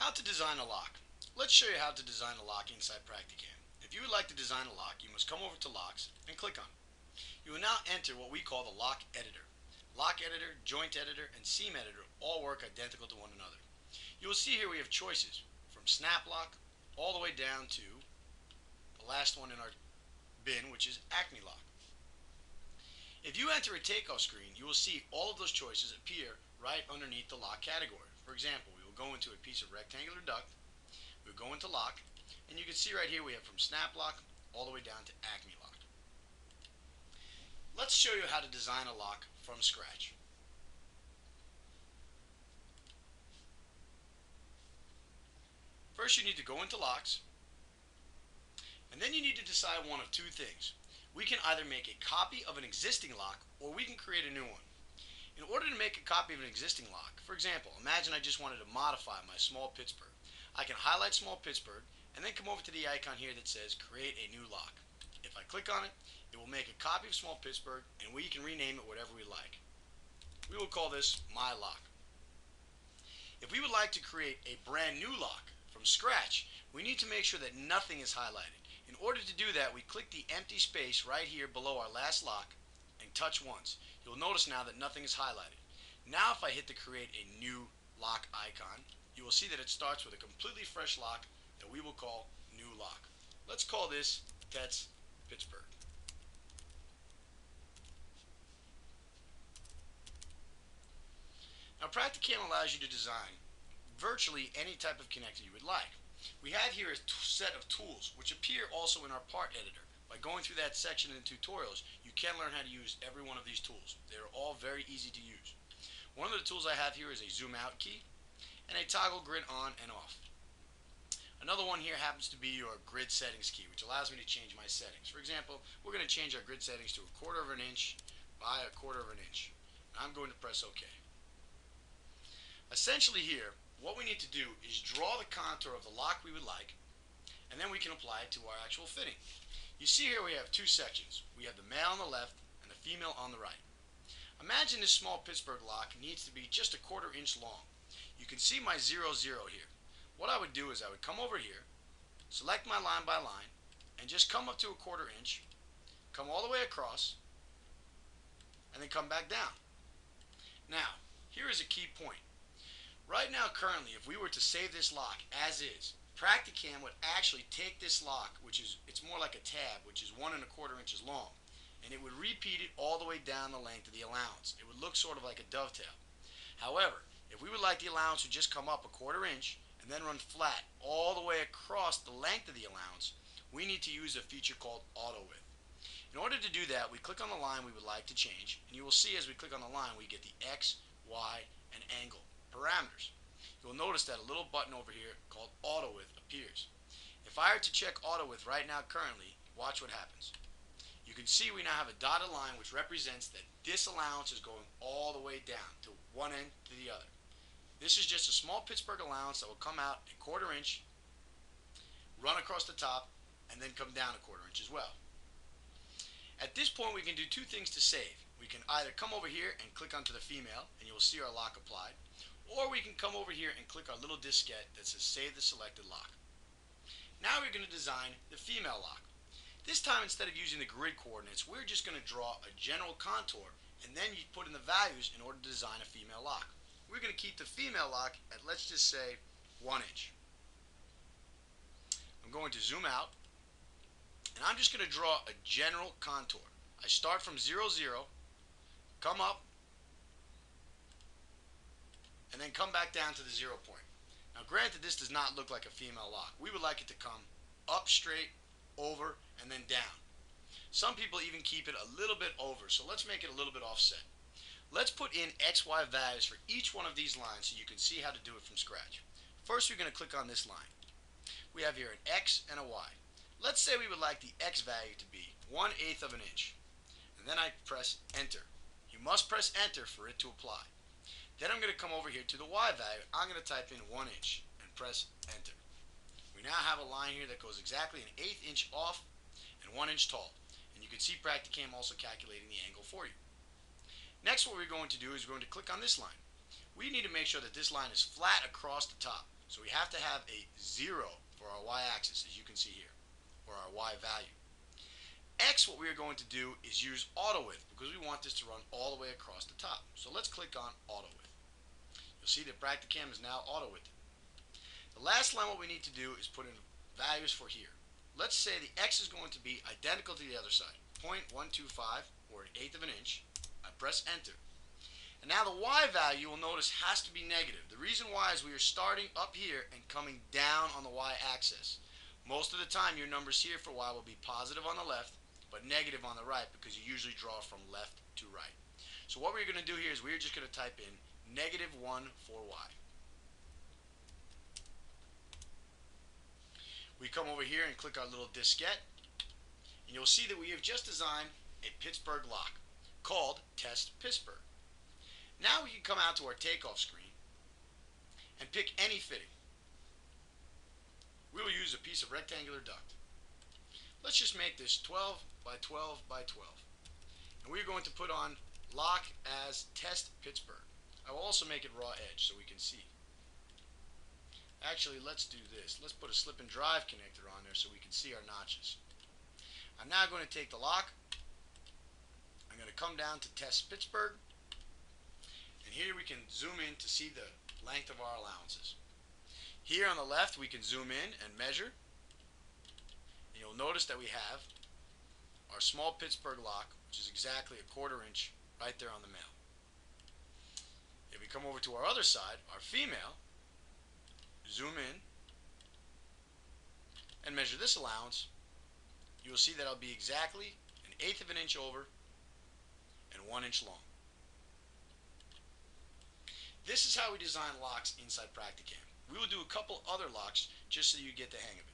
How to design a lock. Let's show you how to design a lock inside PractiCAM. If you would like to design a lock, you must come over to Locks and click on it. You will now enter what we call the lock editor. Lock editor, joint editor, and seam editor all work identical to one another. You will see here we have choices from snap lock all the way down to the last one in our bin, which is Acme lock. If you enter a takeoff screen, you will see all of those choices appear right underneath the lock category. For example, we will go into a piece of rectangular duct, we'll go into lock, and you can see right here we have from snap lock all the way down to Acme lock. Let's show you how to design a lock from scratch. First you need to go into locks, and then you need to decide one of two things. We can either make a copy of an existing lock or we can create a new one. In order to make a copy of an existing lock, for example, imagine I just wanted to modify my small Pittsburgh. I can highlight small Pittsburgh and then come over to the icon here that says create a new lock. If I click on it, it will make a copy of small Pittsburgh and we can rename it whatever we like. We will call this my lock. If we would like to create a brand new lock from scratch, we need to make sure that nothing is highlighted. In order to do that, we click the empty space right here below our last lock and touch once. You'll notice now that nothing is highlighted. Now if I hit the create a new lock icon, you will see that it starts with a completely fresh lock that we will call new lock. Let's call this Tets Pittsburgh. Now PractiCAM allows you to design virtually any type of connector you would like. We have here a set of tools which appear also in our part editor. By going through that section in the tutorials, you can learn how to use every one of these tools. They are all very easy to use. One of the tools I have here is a zoom out key and a toggle grid on and off. Another one here happens to be your grid settings key, which allows me to change my settings. For example, we're going to change our grid settings to 1/4 of an inch by 1/4 of an inch. I'm going to press OK. Essentially here, what we need to do is draw the contour of the lock we would like, and then we can apply it to our actual fitting. You see here we have two sections. We have the male on the left and the female on the right. Imagine this small Pittsburgh lock needs to be just 1/4 inch long. You can see my 0, 0 here. What I would do is I would come over here, select my line by line, and just come up to 1/4 inch, come all the way across, and then come back down. Now, here is a key point. Right now, currently, if we were to save this lock as is, PractiCAM would actually take this lock, it's more like a tab, which is 1 1/4 inches long, and it would repeat it all the way down the length of the allowance. It would look sort of like a dovetail. However, if we would like the allowance to just come up 1/4 inch and then run flat all the way across the length of the allowance, we need to use a feature called auto width. In order to do that, we click on the line we would like to change, and you will see as we click on the line we get the X, Y, and angle parameters. You'll notice that a little button over here called auto width appears. If I were to check auto width right now currently, watch what happens. You can see we now have a dotted line which represents that this allowance is going all the way down to one end to the other. This is just a small Pittsburgh allowance that will come out 1/4 inch, run across the top, and then come down 1/4 inch as well. At this point we can do two things to save. We can either come over here and click onto the female and you will see our lock applied, or we can come over here and click our little diskette that says save the selected lock. Now we're going to design the female lock. This time instead of using the grid coordinates, we're just going to draw a general contour and then you put in the values in order to design a female lock. We're going to keep the female lock at, let's just say, 1 inch. I'm going to zoom out and I'm just going to draw a general contour. I start from 0, 0, come up, and then come back down to the 0 point. Now granted, this does not look like a female lock. We would like it to come up straight, over, and then down. Some people even keep it a little bit over, so let's make it a little bit offset. Let's put in XY values for each one of these lines so you can see how to do it from scratch. First we're going to click on this line. We have here an X and a Y. Let's say we would like the X value to be 1/8 of an inch. And then I press enter. You must press enter for it to apply. Then I'm going to come over here to the Y value. I'm going to type in 1 inch and press enter. We now have a line here that goes exactly 1/8 inch off and 1 inch tall. And you can see PractiCAM also calculating the angle for you. Next what we're going to do is we're going to click on this line. We need to make sure that this line is flat across the top. So we have to have a 0 for our y-axis, as you can see here, or our y value. X, what we are going to do is use auto width because we want this to run all the way across the top. So let's click on auto width. You'll see that PractiCAM is now auto width. The last line, what we need to do is put in values for here. Let's say the X is going to be identical to the other side, 0.125 or 1/8 of an inch. I press enter. And now the Y value, you'll notice, has to be negative. The reason why is we are starting up here and coming down on the Y axis. Most of the time your numbers here for Y will be positive on the left, but negative on the right because you usually draw from left to right. So what we're going to do here is we're just going to type in -1 for Y. We come over here and click our little diskette, and you'll see that we have just designed a Pittsburgh lock called Test Pittsburgh. Now we can come out to our takeoff screen and pick any fitting. We will use a piece of rectangular duct. Let's just make this 12 by 12 by 12. And we're going to put on lock as Test Pittsburgh. I will also make it raw edge so we can see. Actually, let's do this. Let's put a slip and drive connector on there so we can see our notches. I'm now going to take the lock. I'm going to come down to Test Pittsburgh. And here we can zoom in to see the length of our allowances. Here on the left we can zoom in and measure. And you'll notice that we have our small Pittsburgh lock, which is exactly 1/4 inch right there on the male. If we come over to our other side, our female, zoom in and measure this allowance, you will see that it'll be exactly 1/8 of an inch over and 1 inch long. This is how we design locks inside PractiCAM. We will do a couple other locks just so you get the hang of it.